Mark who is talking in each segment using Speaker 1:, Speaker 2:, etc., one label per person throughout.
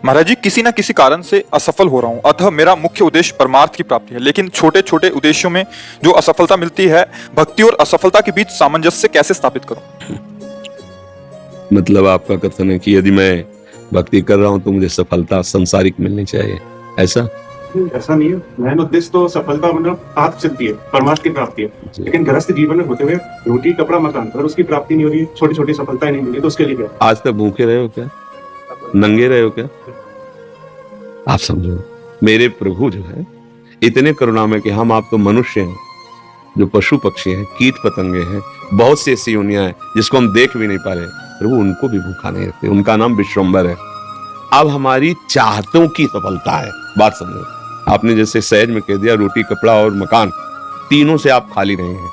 Speaker 1: महाराज जी, किसी ना किसी कारण से असफल हो रहा हूँ, अतः मेरा मुख्य उद्देश्य परमार्थ की प्राप्ति है। लेकिन छोटे छोटे उद्देश्यों में जो असफलता मिलती है, भक्ति और असफलता के बीच सामंजस्य कैसे स्थापित करूं?
Speaker 2: मतलब आपका कथन है कि यदि मैं भक्ति कर रहा हूं तो मुझे सफलता संसारिक मिलनी चाहिए, ऐसा?
Speaker 3: ऐसा नहीं है। मेन उद्देश्य तो सफलता मतलब आत्म सिद्धि है, परमार्थ की प्राप्ति है। लेकिन गृहस्थ जीवन में होते हुए रोटी कपड़ा मकान, अगर उसकी प्राप्ति नहीं हो रही, छोटी छोटी सफलताएं नहीं मिली, तो उसके लिए क्या?
Speaker 2: आज तक भूखे रहे हो क्या? नंगे रहे हो क्या? आप समझो, मेरे प्रभु जो है इतने करुणामय कि हम आप तो मनुष्य हैं, जो पशु पक्षी हैं, कीट पतंगे हैं, बहुत सी ऐसी योनियां हैं जिसको हम देख भी नहीं पा रहे, प्रभु उनको भी भूखा नहीं रखते। उनका नाम विश्वम्बर है। अब हमारी चाहतों की सफलता है। बात समझो, आपने जैसे सहज में कह दिया, रोटी कपड़ा और मकान, तीनों से आप खाली नहीं हैं।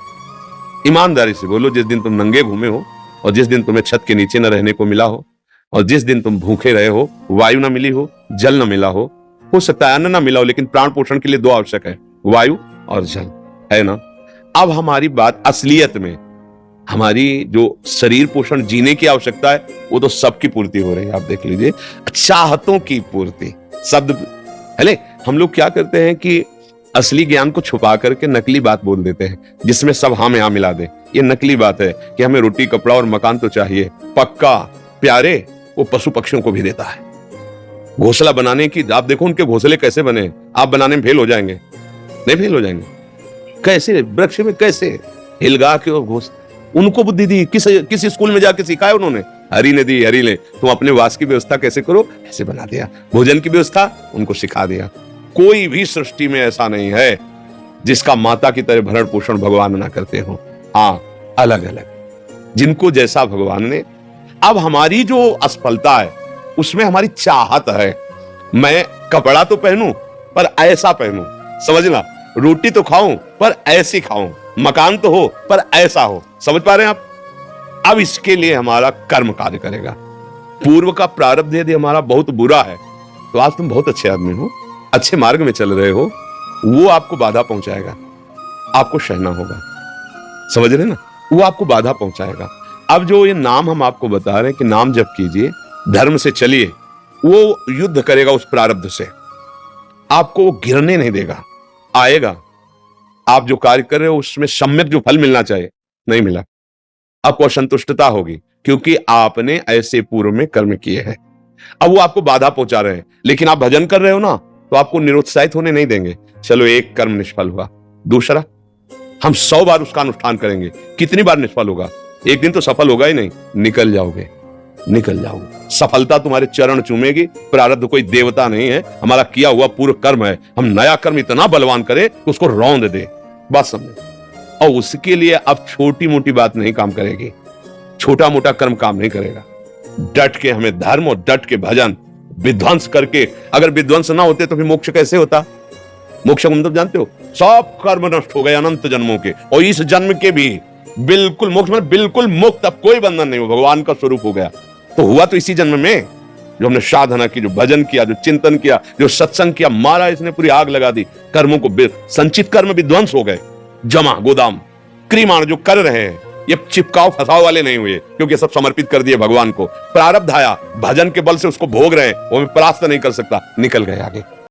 Speaker 2: ईमानदारी से बोलो, जिस दिन तुम नंगे घूमे हो और जिस दिन तुम्हें छत के नीचे न रहने को मिला हो और जिस दिन तुम भूखे रहे हो, वायु न मिली हो, जल न मिला हो सकता है अन्न न मिला हो, लेकिन प्राण पोषण के लिए दो आवश्यक है, वायु और जल, है ना? अब हमारी बात असलियत में, हमारी जो शरीर पोषण जीने की आवश्यकता है वो तो सबकी पूर्ति हो रही है। आप देख लीजिए, चाहतों की पूर्ति शब्द पहले हम लोग क्या करते हैं कि असली ज्ञान को छुपा करके नकली बात बोल देते हैं, जिसमें सब हाँ में हाँ मिला दे। ये नकली बात है कि हमें रोटी कपड़ा और मकान तो चाहिए, पक्का प्यारे वो पशु पक्षियों को भी देता है। घोंसला बनाने की, आप देखो उनके घोंसले कैसे बने, आप बनाने में फेल हो जाएंगे। नहीं फेल हो जाएंगे? कैसे वृक्ष में कैसे हिलगा के घोंसला, उनको बुद्धि दी, किस स्कूल में जाके सिखाया उन्होंने? हरि ने दी, हरि ने। तुम अपने वास की व्यवस्था कैसे करो, ऐसे बना दिया। भोजन की व्यवस्था उनको सिखा दिया। कोई भी सृष्टि में ऐसा नहीं है जिसका माता की तरह भरण पोषण भगवान ना करते हो। हाँ, अलग अलग जिनको जैसा भगवान ने। अब हमारी जो असफलता है उसमें हमारी चाहत है, मैं कपड़ा तो पहनूं पर ऐसा पहनूं, समझना, रोटी तो खाऊं पर ऐसी खाऊं, मकान तो हो पर ऐसा हो। समझ पा रहे हैं आप? अब इसके लिए हमारा कर्म कार्य करेगा। पूर्व का प्रारब्ध यदि हमारा बहुत बुरा है तो आज तुम बहुत अच्छे आदमी हो, अच्छे मार्ग में चल रहे हो, वो आपको बाधा पहुंचाएगा, आपको सहना होगा। समझ रहे ना? वो आपको बाधा पहुंचाएगा। अब जो ये नाम हम आपको बता रहे हैं कि नाम जप कीजिए, धर्म से चलिए, वो युद्ध करेगा उस प्रारब्ध से, आपको वो गिरने नहीं देगा। आएगा, आप जो कार्य कर रहे हो उसमें सम्यक जो फल मिलना चाहिए नहीं मिला, आपको असंतुष्टता होगी, क्योंकि आपने ऐसे पूर्व में कर्म किए हैं। अब वो आपको बाधा पहुंचा रहे हैं, लेकिन आप भजन कर रहे हो ना, तो आपको निरुत्साहित होने नहीं देंगे। चलो, एक कर्म निष्फल हुआ, दूसरा हम 100 बार उसका अनुष्ठान करेंगे। कितनी बार निष्फल होगा? एक दिन तो सफल होगा ही नहीं। निकल जाओगे, निकल जाओगे, सफलता तुम्हारे चरण चूमेगी। प्रारब्ध कोई देवता नहीं है, हमारा किया हुआ पूर्व कर्म है। हम नया कर्म इतना बलवान करें कि उसको रौंद दे। बात समझे? और उसके लिए अब छोटी मोटी बात नहीं काम करेगी, छोटा मोटा कर्म काम नहीं करेगा। डट के हमें धर्म और डट के भजन, विध्वंस करके, अगर विध्वंस ना होते तो फिर मोक्ष कैसे होता? मोक्ष का मतलब जानते हो? सब कर्म नष्ट हो गए अनंत जन्मों के, और इस जन्म के भी बिल्कुल मोक्ष में बिल्कुल मुक्त, अब कोई बंधन नहीं हो, भगवान का स्वरूप हो गया। तो हुआ तो इसी जन्म में, जो हमने साधना की, जो भजन किया, जो चिंतन किया, जो सत्संग किया, मारा इसने पूरी आग लगा दी। कर्मों को, संचित कर्म विध्वंस हो गए, जमा गोदाम क्रीमाण जो कर रहे हैं, ये चिपकाव फसाव वाले नहीं हुए, क्योंकि सब समर्पित कर दिए भगवान को। प्रारब्ध आया, भजन के बल से उसको भोग रहे हैं, वो मैं परास्त नहीं कर सकता, निकल गए आगे।